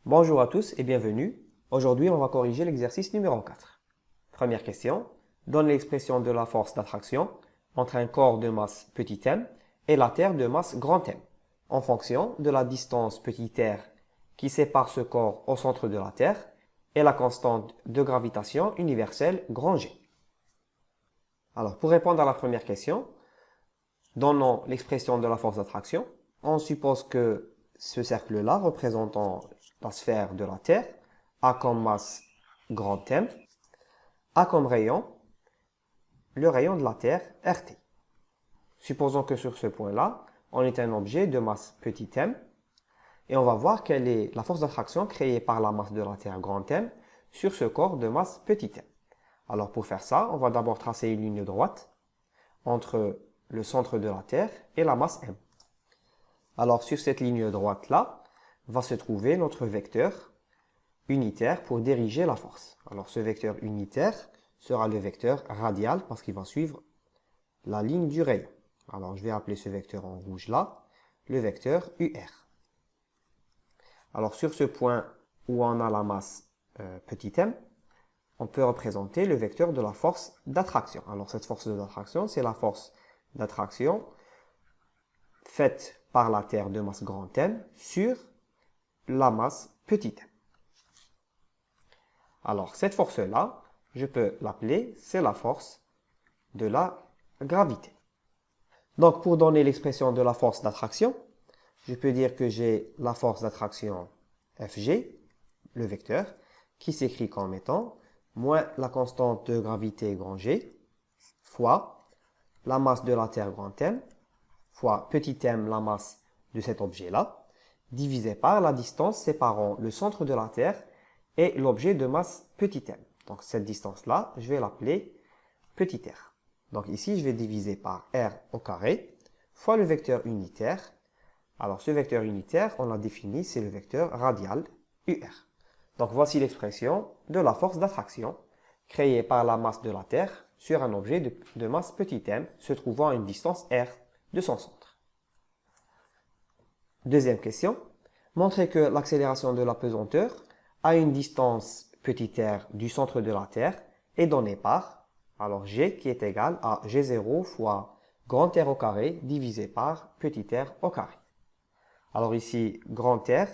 Bonjour à tous et bienvenue. Aujourd'hui, on va corriger l'exercice numéro 4. Première question. Donne l'expression de la force d'attraction entre un corps de masse petit m et la Terre de masse grand M, en fonction de la distance petit r qui sépare ce corps au centre de la Terre et la constante de gravitation universelle grand G. Alors, pour répondre à la première question, donnons l'expression de la force d'attraction. On suppose que ce cercle-là, représentant la sphère de la Terre, a comme masse grand M, a comme rayon le rayon de la Terre RT. Supposons que sur ce point-là, on est un objet de masse petit m, et on va voir quelle est la force d'attraction créée par la masse de la Terre grand M sur ce corps de masse petit m. Alors pour faire ça, on va d'abord tracer une ligne droite entre le centre de la Terre et la masse m. Alors sur cette ligne droite-là, va se trouver notre vecteur unitaire pour diriger la force. Alors ce vecteur unitaire sera le vecteur radial parce qu'il va suivre la ligne du rayon. Alors je vais appeler ce vecteur en rouge là, le vecteur UR. Alors sur ce point où on a la masse petit m, on peut représenter le vecteur de la force d'attraction. Alors cette force d'attraction, c'est la force d'attraction faite par la Terre de masse grand M sur la masse petit m. Alors cette force-là, je peux l'appeler, c'est la force de la gravité. Donc pour donner l'expression de la force d'attraction, je peux dire que j'ai la force d'attraction Fg, le vecteur, qui s'écrit comme étant moins la constante de gravité grand G, fois la masse de la Terre grand M, fois petit m la masse de cet objet-là, divisé par la distance séparant le centre de la Terre et l'objet de masse petit m. Donc cette distance-là, je vais l'appeler petit r. Donc ici, je vais diviser par r au carré fois le vecteur unitaire. Alors ce vecteur unitaire, on l'a défini, c'est le vecteur radial UR. Donc voici l'expression de la force d'attraction créée par la masse de la Terre sur un objet de masse petit m se trouvant à une distance r de son centre. Deuxième question. Montrez que l'accélération de la pesanteur à une distance petit r du centre de la Terre est donnée par, alors g qui est égal à g0 fois grand R au carré divisé par petit r au carré. Alors ici, grand R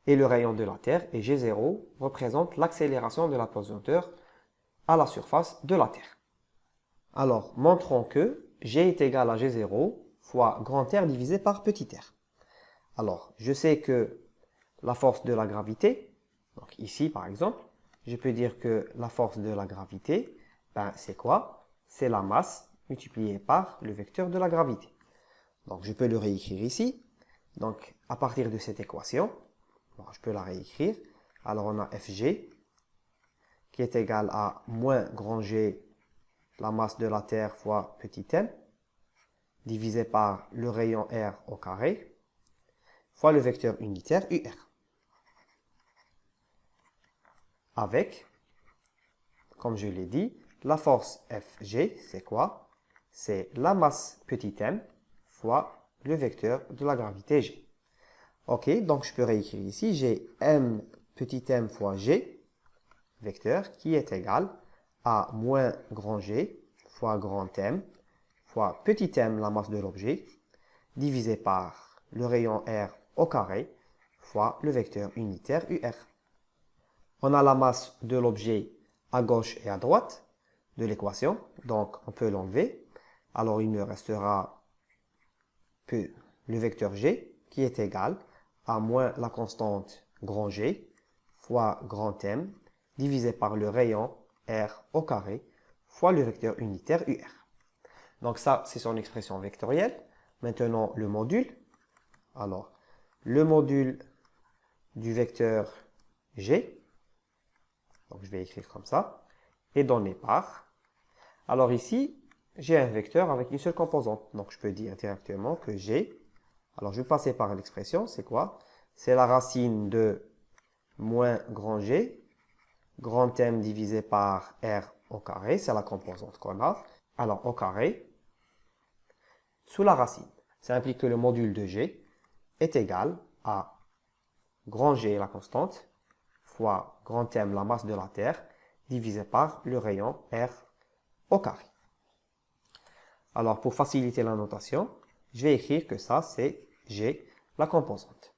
est le rayon de la Terre et g0 représente l'accélération de la pesanteur à la surface de la Terre. Alors, montrons que g est égal à g0 fois grand R divisé par petit r. Alors, je sais que la force de la gravité, donc ici par exemple, je peux dire que la force de la gravité, c'est quoi? C'est la masse multipliée par le vecteur de la gravité. Donc je peux le réécrire ici. Donc à partir de cette équation, je peux la réécrire. Alors on a Fg qui est égal à moins grand G, la masse de la Terre fois petit m, divisé par le rayon R au carré, fois le vecteur unitaire UR. Avec, comme je l'ai dit, la force Fg, c'est quoi? C'est la masse petit m fois le vecteur de la gravité G. Ok, donc je peux réécrire ici, j'ai m petit m fois G, vecteur, qui est égal à moins grand G fois grand M fois petit m, la masse de l'objet, divisé par le rayon R au carré fois le vecteur unitaire UR. On a la masse de l'objet à gauche et à droite de l'équation, donc on peut l'enlever. Alors il me restera le vecteur G qui est égal à moins la constante grand G fois grand M divisé par le rayon R au carré fois le vecteur unitaire UR. Donc ça, c'est son expression vectorielle. Maintenant, le module. Alors, le module du vecteur G, donc je vais écrire comme ça, est donné par. Alors ici, j'ai un vecteur avec une seule composante. Donc je peux dire directement que G, alors je vais passer par l'expression, c'est quoi? C'est la racine de moins grand G, grand M divisé par R au carré, c'est la composante qu'on a. Alors au carré, sous la racine. Ça implique que le module de G est égal à grand G, la constante, fois grand M, la masse de la Terre, divisé par le rayon R au carré. Alors, pour faciliter la notation, je vais écrire que ça, c'est G, la composante.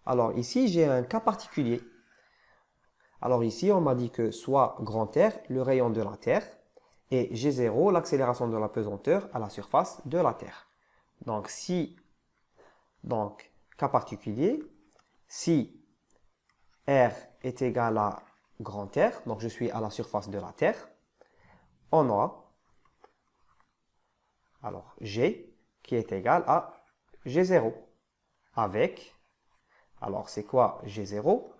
Alors, ici, j'ai un cas particulier. Alors ici, on m'a dit que soit grand R, le rayon de la Terre, et G0, l'accélération de la pesanteur à la surface de la Terre. Donc, cas particulier, si R est égal à grand R, donc je suis à la surface de la Terre, on a alors G qui est égal à G0 avec, alors c'est quoi G0?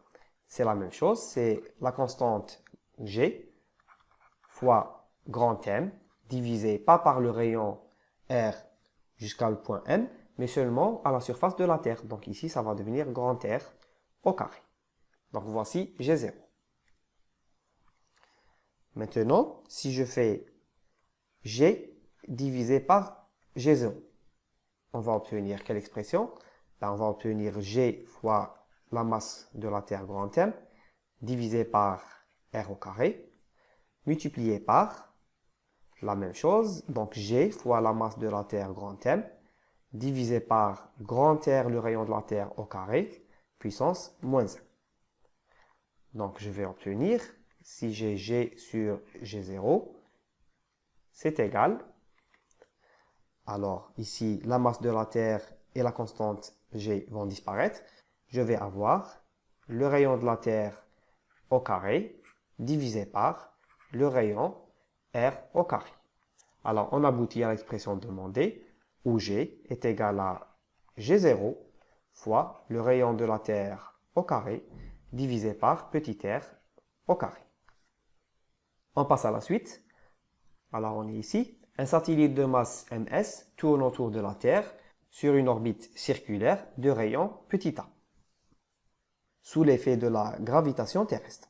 C'est la même chose, c'est la constante G fois grand M divisé pas par le rayon R jusqu'à le point M, mais seulement à la surface de la Terre. Donc ici, ça va devenir grand R au carré. Donc voici G0. Maintenant, si je fais G divisé par G0, on va obtenir quelle expression? On va obtenir G fois la masse de la Terre grand M divisé par R au carré, multiplié par la même chose, donc G fois la masse de la Terre grand M divisé par grand R, le rayon de la Terre au carré, puissance moins 1. Donc je vais obtenir, si j'ai G sur G0, c'est égal. Alors ici, la masse de la Terre et la constante G vont disparaître. Je vais avoir le rayon de la Terre au carré divisé par le rayon R au carré. Alors on aboutit à l'expression demandée où G est égal à G0 fois le rayon de la Terre au carré divisé par petit r au carré. On passe à la suite. Alors on est ici. Un satellite de masse ms tourne autour de la Terre sur une orbite circulaire de rayon petit a, sous l'effet de la gravitation terrestre.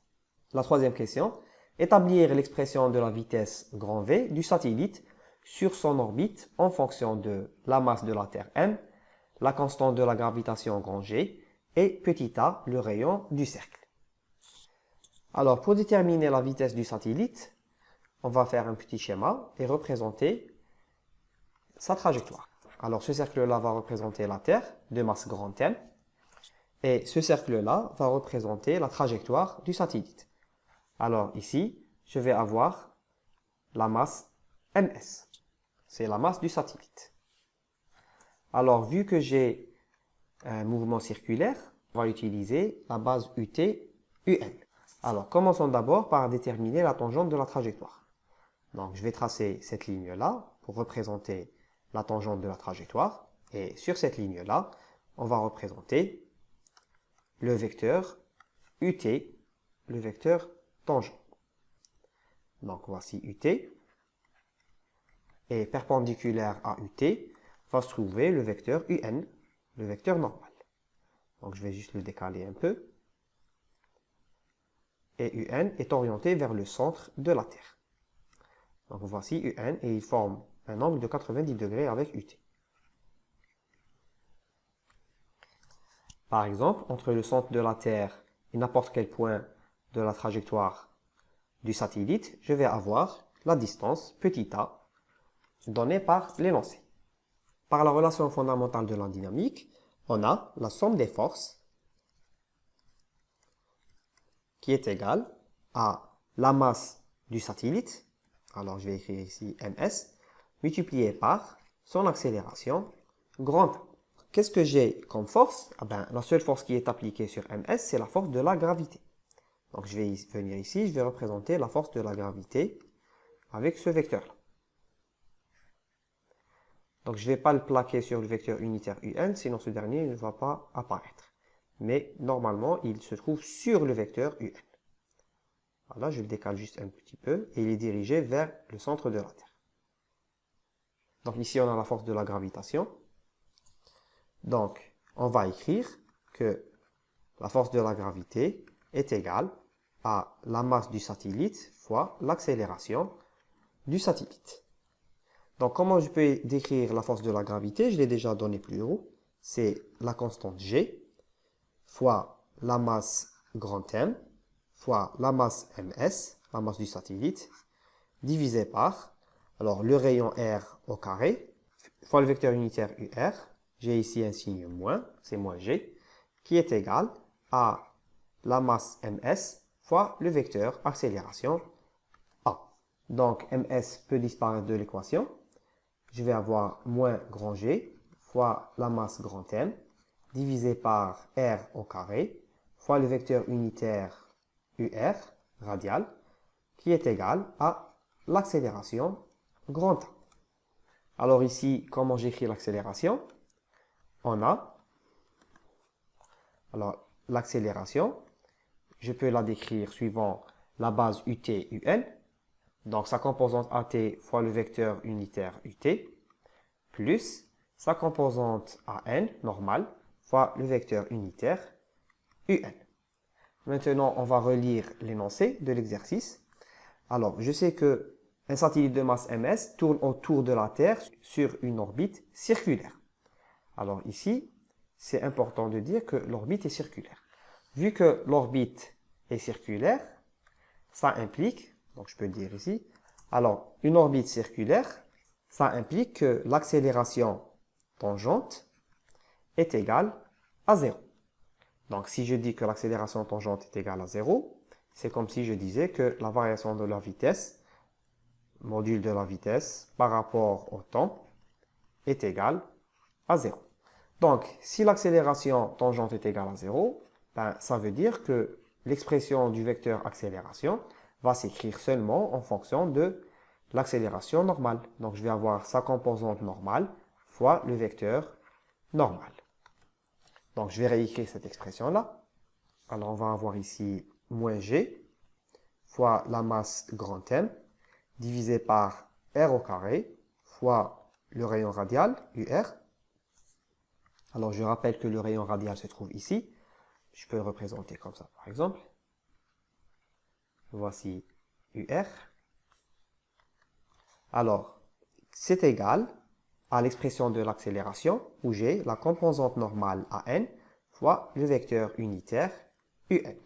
La troisième question, établir l'expression de la vitesse grand V du satellite sur son orbite en fonction de la masse de la Terre m, la constante de la gravitation grand G et petit a, le rayon du cercle. Alors pour déterminer la vitesse du satellite, on va faire un petit schéma et représenter sa trajectoire. Alors ce cercle-là va représenter la Terre de masse grand M et ce cercle-là va représenter la trajectoire du satellite. Alors ici, je vais avoir la masse ms. C'est la masse du satellite. Alors vu que j'ai un mouvement circulaire, on va utiliser la base UT, UN. Alors commençons d'abord par déterminer la tangente de la trajectoire. Donc je vais tracer cette ligne-là pour représenter la tangente de la trajectoire. Et sur cette ligne-là, on va représenter le vecteur UT, le vecteur tangent. Donc voici UT. Et perpendiculaire à UT va se trouver le vecteur UN, le vecteur normal. Donc je vais juste le décaler un peu. Et UN est orienté vers le centre de la Terre. Donc voici UN et il forme un angle de 90 degrés avec UT. Par exemple, entre le centre de la Terre et n'importe quel point de la trajectoire du satellite, je vais avoir la distance petit a donnée par l'énoncé. Par la relation fondamentale de la dynamique, on a la somme des forces qui est égale à la masse du satellite, alors je vais écrire ici ms, multiplié par son accélération grand A. Qu'est-ce que j'ai comme force? La seule force qui est appliquée sur ms, c'est la force de la gravité. Donc je vais venir ici, je vais représenter la force de la gravité avec ce vecteur-là. Donc je ne vais pas le plaquer sur le vecteur unitaire UN, sinon ce dernier ne va pas apparaître. Mais normalement, il se trouve sur le vecteur UN. Voilà, je le décale juste un petit peu et il est dirigé vers le centre de la Terre. Donc ici, on a la force de la gravitation. Donc, on va écrire que la force de la gravité est égale à la masse du satellite fois l'accélération du satellite. Donc, comment je peux décrire la force de la gravité? Je l'ai déjà donné plus haut. C'est la constante G fois la masse grand M fois la masse ms, la masse du satellite, divisé par, alors le rayon R au carré, fois le vecteur unitaire UR, j'ai ici un signe moins, c'est moins G, qui est égal à la masse ms fois le vecteur accélération A. Donc ms peut disparaître de l'équation. Je vais avoir moins grand G fois la masse grand M divisé par R au carré fois le vecteur unitaire UR radial qui est égal à l'accélération grand A. Alors ici, comment j'écris l'accélération? On a, alors l'accélération, je peux la décrire suivant la base UT UN, donc sa composante AT fois le vecteur unitaire UT, plus sa composante AN, normale, fois le vecteur unitaire UN. Maintenant, on va relire l'énoncé de l'exercice. Alors, je sais que un satellite de masse ms tourne autour de la Terre sur une orbite circulaire. Alors ici, c'est important de dire que l'orbite est circulaire. Vu que l'orbite est circulaire, ça implique, donc je peux dire ici, alors une orbite circulaire, ça implique que l'accélération tangente est égale à 0. Donc si je dis que l'accélération tangente est égale à 0, c'est comme si je disais que la variation de la vitesse, module de la vitesse, par rapport au temps, est égale à 0. Donc, si l'accélération tangente est égale à 0, ben, ça veut dire que l'expression du vecteur accélération va s'écrire seulement en fonction de l'accélération normale. Donc, je vais avoir sa composante normale fois le vecteur normal. Donc, je vais réécrire cette expression-là. Alors, on va avoir ici moins g fois la masse grand M divisé par R au carré fois le rayon radial, UR. Alors, je rappelle que le rayon radial se trouve ici. Je peux le représenter comme ça, par exemple. Voici UR. Alors, c'est égal à l'expression de l'accélération, où j'ai la composante normale AN fois le vecteur unitaire UN.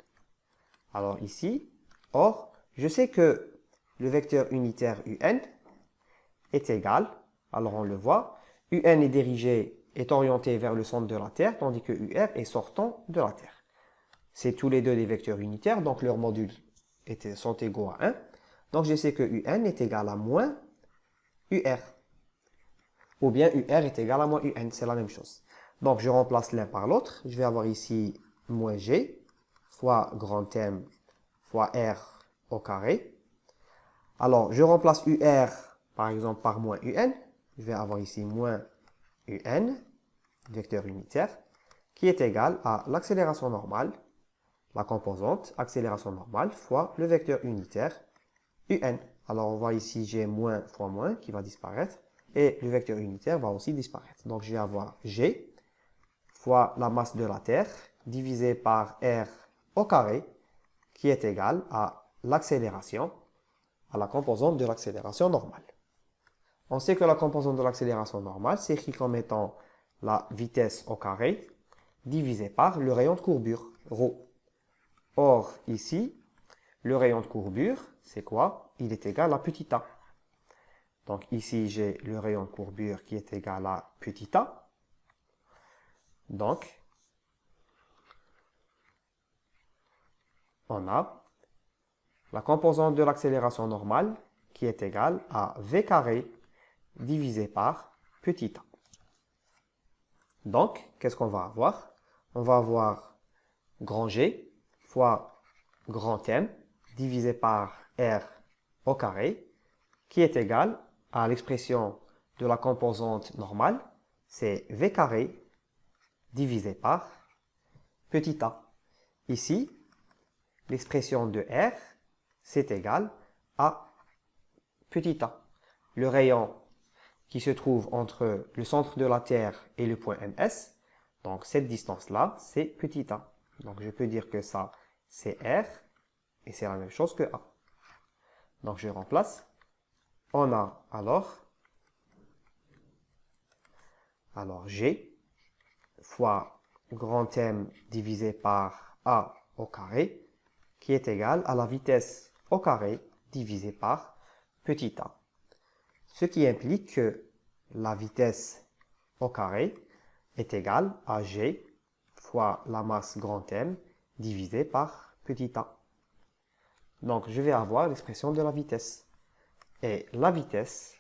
Alors ici, or, je sais que le vecteur unitaire UN est égal, alors on le voit, UN est orienté vers le centre de la Terre, tandis que UR est sortant de la Terre. C'est tous les deux des vecteurs unitaires, donc leurs modules sont égaux à 1. Donc je sais que UN est égal à moins UR. Ou bien UR est égal à moins UN, c'est la même chose. Donc je remplace l'un par l'autre. Je vais avoir ici moins G fois grand M fois R au carré. Alors je remplace UR par exemple par moins UN. Je vais avoir ici moins UN, vecteur unitaire, qui est égal à l'accélération normale, la composante accélération normale fois le vecteur unitaire UN. Alors on voit ici j'ai moins fois moins qui va disparaître et le vecteur unitaire va aussi disparaître. Donc je vais avoir G fois la masse de la Terre divisé par R au carré qui est égal à l'accélération, à la composante de l'accélération normale. On sait que la composante de l'accélération normale s'écrit comme étant la vitesse au carré divisé par le rayon de courbure, ρ. Or, ici, le rayon de courbure, c'est quoi? Il est égal à petit a. Donc ici, j'ai le rayon de courbure qui est égal à petit a. Donc, on a la composante de l'accélération normale qui est égale à v carré divisé par petit a. Donc, qu'est-ce qu'on va avoir? On va avoir grand G fois grand M divisé par R au carré qui est égal à l'expression de la composante normale, c'est v carré divisé par petit a. Ici, l'expression de R, c'est égal à petit a. Le rayon qui se trouve entre le centre de la Terre et le point MS, donc cette distance-là, c'est petit a. Donc je peux dire que ça, c'est R, et c'est la même chose que A. Donc je remplace. On a alors G fois grand M divisé par a au carré qui est égal à la vitesse au carré divisé par petit a. Ce qui implique que la vitesse au carré est égale à g fois la masse grand M divisé par petit a. Donc, je vais avoir l'expression de la vitesse. Et la vitesse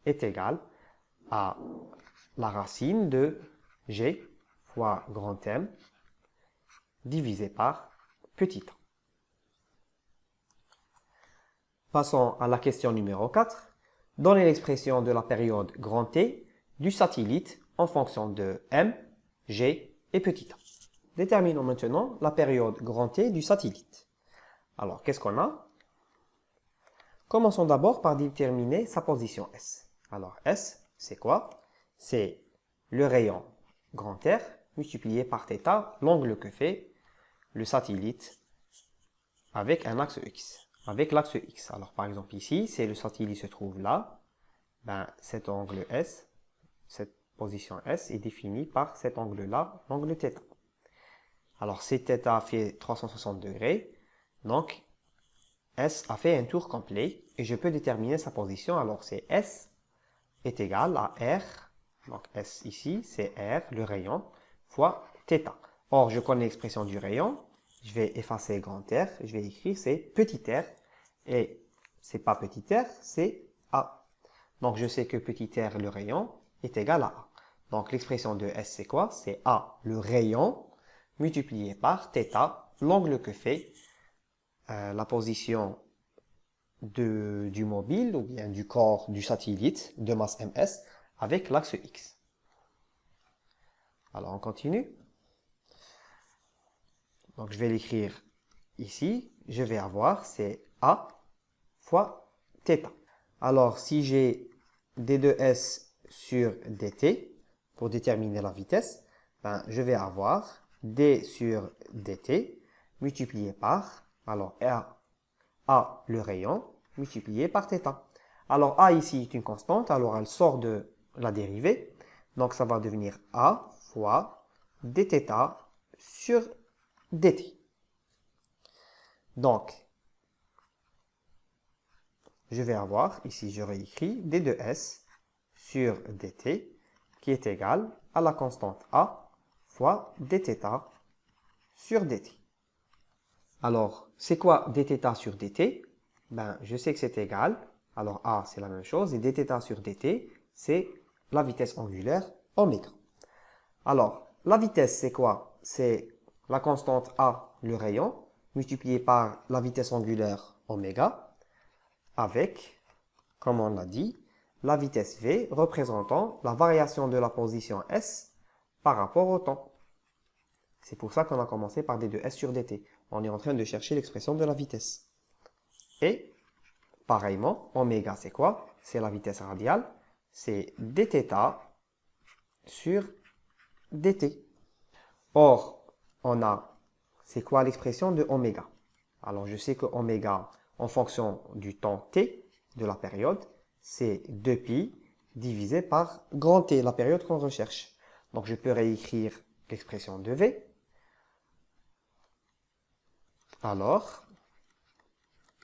est égale à la racine de g fois grand M divisé par petit a. Passons à la question numéro 4. Donnez l'expression de la période grand T du satellite en fonction de M, G et petit a. Déterminons maintenant la période grand T du satellite. Alors, qu'est-ce qu'on a? Commençons d'abord par déterminer sa position S. Alors, S, c'est quoi? C'est le rayon grand R multiplié par θ, l'angle que fait le satellite avec un axe X. Avec l'axe X. Alors, par exemple, ici, si le satellite se trouve là, ben, cet angle S, cette position S est définie par cet angle-là, l'angle θ. Alors, si θ fait 360 degrés, donc S a fait un tour complet et je peux déterminer sa position. Alors, c'est S est égal à R, donc S ici, c'est R, le rayon, fois θ. Or, je connais l'expression du rayon. Je vais effacer grand R, je vais écrire c'est petit r, et c'est pas petit r, c'est A. Donc je sais que petit r, le rayon, est égal à A. Donc l'expression de S c'est quoi? C'est A, le rayon, multiplié par θ, l'angle que fait la position du mobile, ou bien du corps du satellite de masse ms, avec l'axe X. Alors on continue. Donc, je vais l'écrire ici. Je vais avoir, c'est A fois θ. Alors, si j'ai d2s sur dt, pour déterminer la vitesse, ben, je vais avoir d sur dt multiplié par, alors A, le rayon, multiplié par θ. Alors, A ici est une constante, alors elle sort de la dérivée. Donc, ça va devenir A fois dθ sur dt. Donc, je vais avoir, ici je réécris, d de s sur dt qui est égal à la constante a fois dθ sur dt. Alors, c'est quoi dθ sur dt? Ben, je sais que c'est égal, alors a c'est la même chose, et dθ sur dt, c'est la vitesse angulaire oméga. Alors, la vitesse c'est quoi? C'est la constante a, le rayon, multiplié par la vitesse angulaire oméga, avec, comme on l'a dit, la vitesse v représentant la variation de la position s par rapport au temps. C'est pour ça qu'on a commencé par d de s sur dt. On est en train de chercher l'expression de la vitesse. Et, pareillement, oméga c'est quoi? C'est la vitesse radiale, c'est dθ sur dt. Or, on a, c'est quoi l'expression de oméga? Alors, je sais que oméga, en fonction du temps t, de la période, c'est 2pi divisé par grand T, la période qu'on recherche. Donc, je peux réécrire l'expression de V. Alors,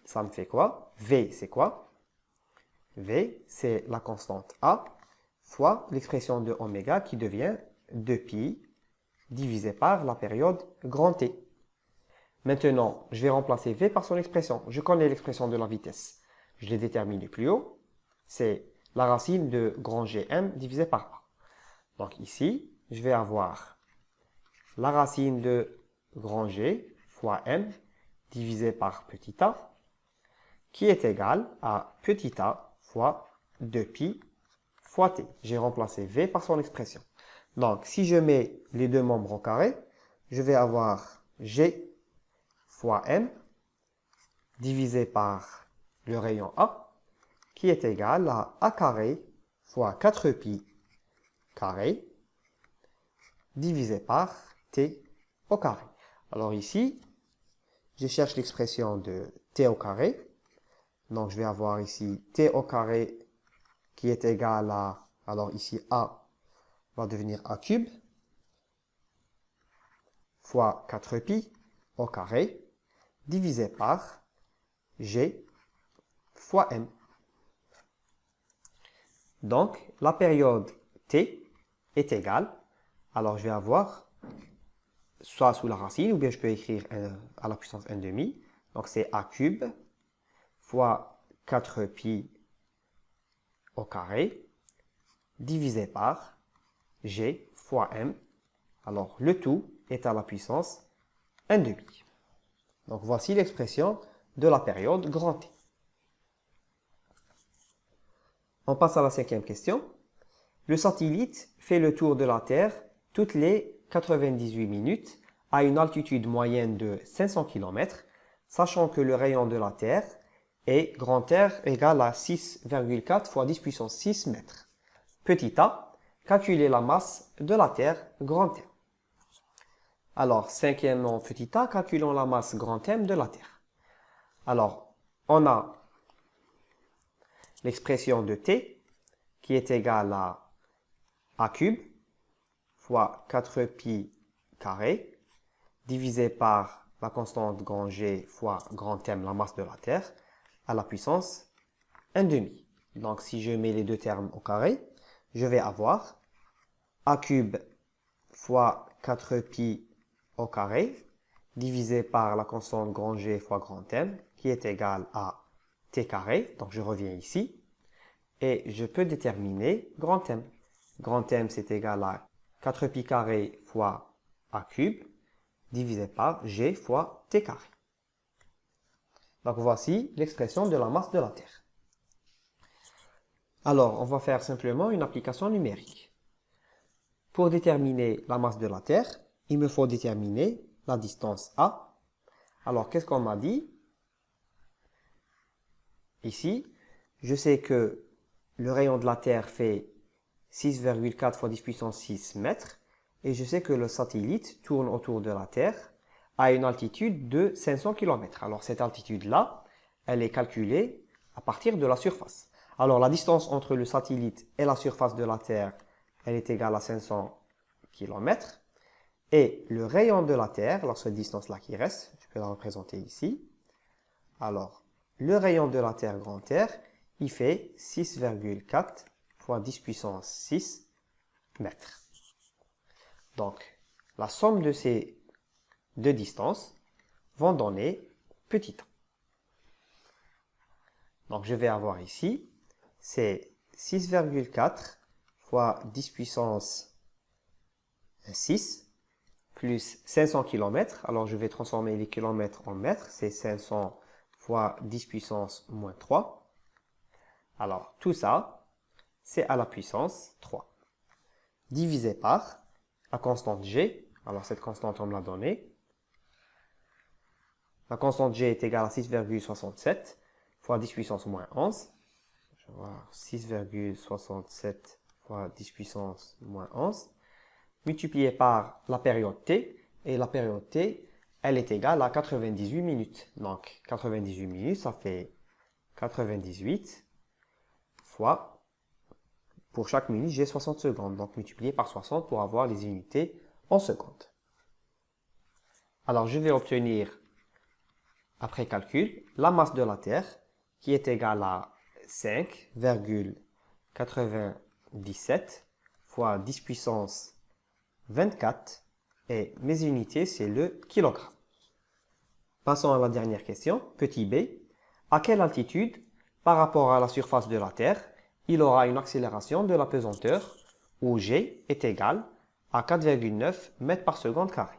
ça me fait quoi? V, c'est quoi? V, c'est la constante A fois l'expression de oméga qui devient 2pi divisé par la période grand T. Maintenant, je vais remplacer V par son expression. Je connais l'expression de la vitesse. Je l'ai déterminée plus haut. C'est la racine de grand Gm divisé par A. Donc ici, je vais avoir la racine de grand G fois M divisé par petit a qui est égal à petit a fois 2pi fois t. J'ai remplacé V par son expression. Donc, si je mets les deux membres au carré, je vais avoir G fois M divisé par le rayon A qui est égal à A carré fois 4pi carré divisé par T au carré. Alors ici, je cherche l'expression de T au carré. Donc je vais avoir ici T au carré qui est égal à, alors ici A va devenir A cube fois 4pi au carré divisé par G fois M. Donc, la période T est égale, alors je vais avoir soit sous la racine, ou bien je peux écrire à la puissance 1 demi. Donc, c'est A cube fois 4pi au carré divisé par G fois M. Alors, le tout est à la puissance 1 demi. Donc, voici l'expression de la période grand T. On passe à la cinquième question. Le satellite fait le tour de la Terre toutes les 98 minutes à une altitude moyenne de 500 km, sachant que le rayon de la Terre est grand R égal à 6,4 fois 10 puissance 6 mètres. Petit a, calculer la masse de la Terre grand M. Alors, cinquièmement, petit a, calculons la masse grand M de la Terre. Alors, on a l'expression de T qui est égale à A cube fois 4pi carré divisé par la constante grand G fois grand M, la masse de la Terre, à la puissance 1 demi. Donc, si je mets les deux termes au carré, je vais avoir A cube fois 4pi au carré divisé par la constante grand G fois grand M, qui est égale à T carré. Donc, je reviens ici. Et je peux déterminer grand M. Grand M, c'est égal à 4pi carré fois A cube divisé par G fois T carré. Donc voici l'expression de la masse de la Terre. Alors, on va faire simplement une application numérique. Pour déterminer la masse de la Terre, il me faut déterminer la distance A. Alors, qu'est-ce qu'on m'a dit? Ici, je sais que le rayon de la Terre fait 6,4 fois 10 puissance 6 mètres. Et je sais que le satellite tourne autour de la Terre à une altitude de 500 km. Alors cette altitude-là, elle est calculée à partir de la surface. Alors la distance entre le satellite et la surface de la Terre, elle est égale à 500 km. Et le rayon de la Terre, alors cette distance-là qui reste, je peux la représenter ici. Alors, le rayon de la Terre grand R, il fait 6,4 fois 10 puissance 6 mètres. Donc, la somme de ces deux distances vont donner petit a. Donc, je vais avoir ici, c'est 6,4 fois 10 puissance 6 plus 500 km. Alors, je vais transformer les kilomètres en mètres. C'est 500 fois 10 puissance moins 3. Alors, tout ça, c'est à la puissance 3. Divisé par la constante G. Alors, cette constante, on me l'a donnée. La constante G est égale à 6,67 fois 10 puissance moins 11. Je vais voir 6,67 fois 10 puissance moins 11. Multiplié par la période T. Et la période T, elle est égale à 98 minutes. Donc, 98 minutes, ça fait 98 fois, pour chaque minute, j'ai 60 secondes. Donc, multiplié par 60 pour avoir les unités en secondes. Alors, je vais obtenir, après calcul, la masse de la Terre, qui est égale à 5,97 fois 10 puissance 24. Et mes unités, c'est le kilogramme. Passons à la dernière question, petit b. À quelle altitude, par rapport à la surface de la Terre, il aura une accélération de la pesanteur où G est égal à 4,9 mètres par seconde carré.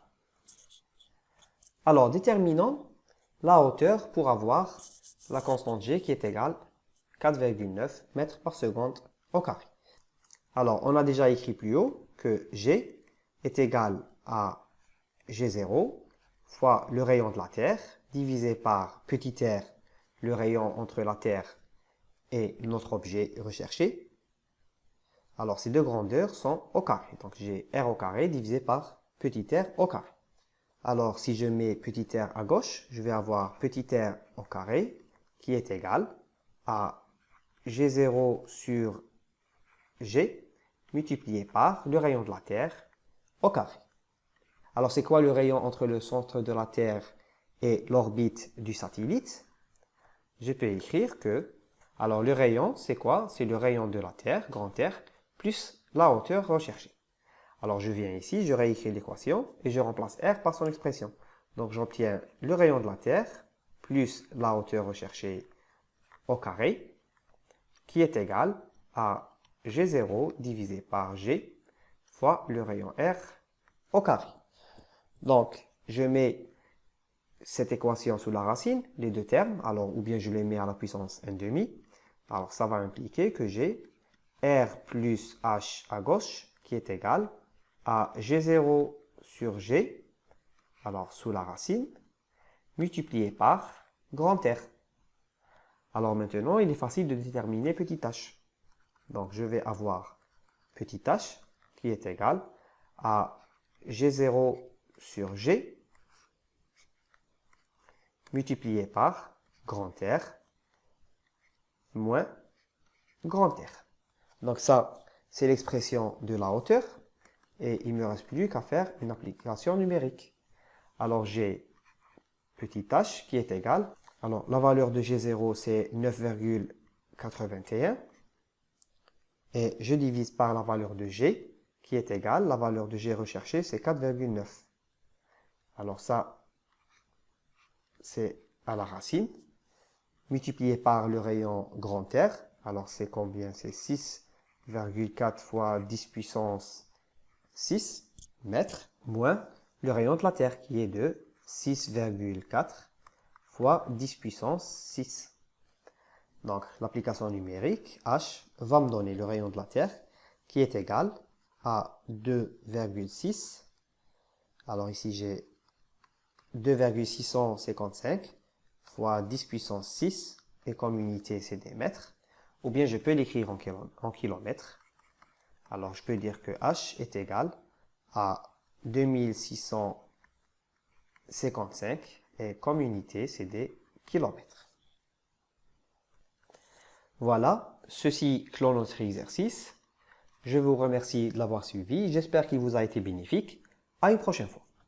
Alors, déterminons la hauteur pour avoir la constante G qui est égale à 4,9 mètres par seconde au carré. Alors, on a déjà écrit plus haut que G est égal à G0 fois le rayon de la Terre divisé par petit r, le rayon entre la Terre et notre objet recherché. Alors, ces deux grandeurs sont au carré. Donc, j'ai r au carré divisé par petit r au carré. Alors, si je mets petit r à gauche, je vais avoir petit r au carré qui est égal à G0 sur G multiplié par le rayon de la Terre au carré. Alors, c'est quoi le rayon entre le centre de la Terre et l'orbite du satellite? Je peux écrire que, alors le rayon, c'est quoi? C'est le rayon de la Terre, grand R, plus la hauteur recherchée. Alors, je viens ici, je réécris l'équation et je remplace R par son expression. Donc, j'obtiens le rayon de la Terre plus la hauteur recherchée au carré, qui est égal à G0 divisé par G fois le rayon R au carré. Donc, je mets cette équation sous la racine, les deux termes, alors ou bien je les mets à la puissance 1/2. Alors, ça va impliquer que j'ai R plus H à gauche qui est égal à G0 sur G, alors sous la racine, multiplié par grand R. Alors maintenant, il est facile de déterminer petit h. Donc, je vais avoir petit h qui est égal à G0 sur G multiplié par grand R moins grand R. Donc ça, c'est l'expression de la hauteur. Et il ne me reste plus qu'à faire une application numérique. Alors j'ai petit h qui est égal. Alors la valeur de G0 c'est 9,81. Et je divise par la valeur de G qui est égale. La valeur de G recherchée c'est 4,9. Alors ça, c'est à la racine. Multiplié par le rayon grand R. Alors c'est combien? C'est 6,4 fois 10 puissance 6 mètres moins le rayon de la Terre qui est de 6,4 fois 10 puissance 6. Donc l'application numérique H va me donner le rayon de la Terre qui est égal à 2,6. Alors ici j'ai 2,655 fois 10 puissance 6 et comme unité c'est des mètres. Ou bien je peux l'écrire en kilomètres. Alors, je peux dire que H est égal à 2655 et comme unité, c'est des kilomètres. Voilà, ceci clôt notre exercice. Je vous remercie de l'avoir suivi. J'espère qu'il vous a été bénéfique. À une prochaine fois.